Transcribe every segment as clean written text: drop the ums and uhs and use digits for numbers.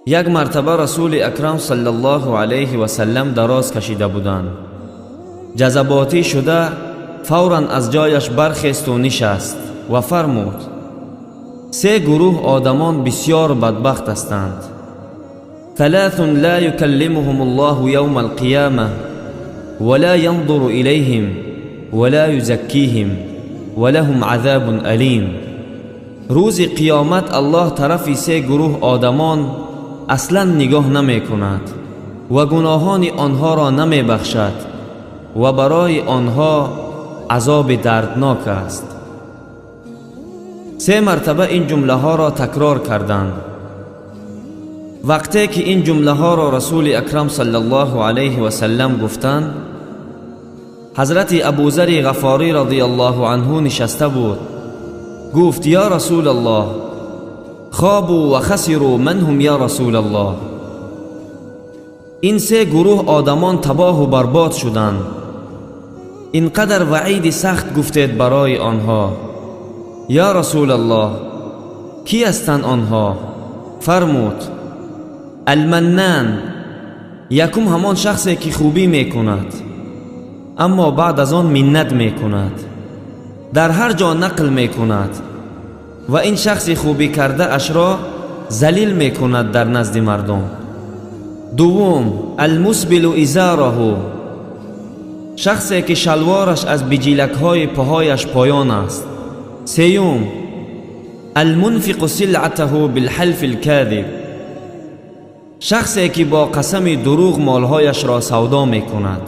یک مرتبه رسول اکرم صلی الله علیه و سلم دراز کشیده بودند. جذباتی شده فوراً از جایش برخاست و نشست و فرمود: سه گروه آدمان بسیار بدبخت هستند. ثلاث لا يكلمهم الله يوم القيامة ولا ينظر إليهم ولا يزكيهم ولهم عذاب أليم. روز قیامت الله طرف سه گروه آدمان اصلا نگاه نمی کند و گناهان آنها را نمی بخشد و برای آنها عذاب دردناک است. سه مرتبه این جمله ها را تکرار کردند. وقتی که این جمله ها را رسول اکرم صلی الله علیه و سلم گفتند، حضرت ابوذر غفاری رضی الله عنه نشسته بود. گفت: یا رسول الله، خابوا و خسروا، من هم یا رسول الله؟ این سه گروه آدمان تباه و برباد شدند. اینقدر وعید سخت گفتید برای آنها. یا رسول الله، کی هستند آنها؟ فرمود: المنان، یکم همان شخصی که خوبی می کند اما بعد از آن منت می کند، در هر جا نقل می کند و این شخص خوبی کرده اش را ذلیل می کند در نزد مردم. دوم، المسبل ازاره، شخصی که شلوارش از بجیلک های پاهایش پایان است. سیوم، المنفق سلعته بالحلف الكاذب، شخصی که با قسم دروغ مالهایش را سودا می کند،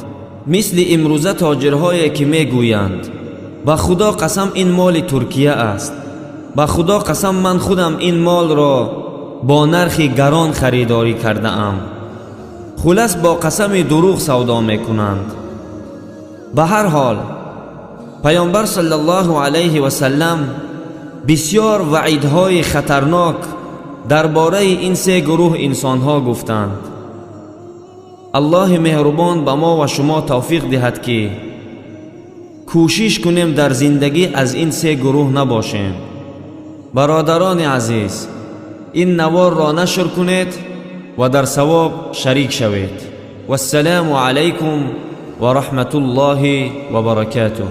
مثل امروزه تاجرهایی که می گویند: با خدا قسم این مال ترکیه است، با خدا قسم من خودم این مال را با نرخی گران خریداری کرده ام. خلاص با قسم دروغ سودا می کنند. به هر حال پیامبر صلی الله علیه و سلم بسیار وعیدهای خطرناک درباره این سه گروه انسانها گفتند. الله مهربان به ما و شما توفیق دهد که کوشش کنیم در زندگی از این سه گروه نباشیم. برادران عزیز، این نوار را نشر کنید و در ثواب شریک شوید. والسلام علیکم و رحمت الله و برکاته.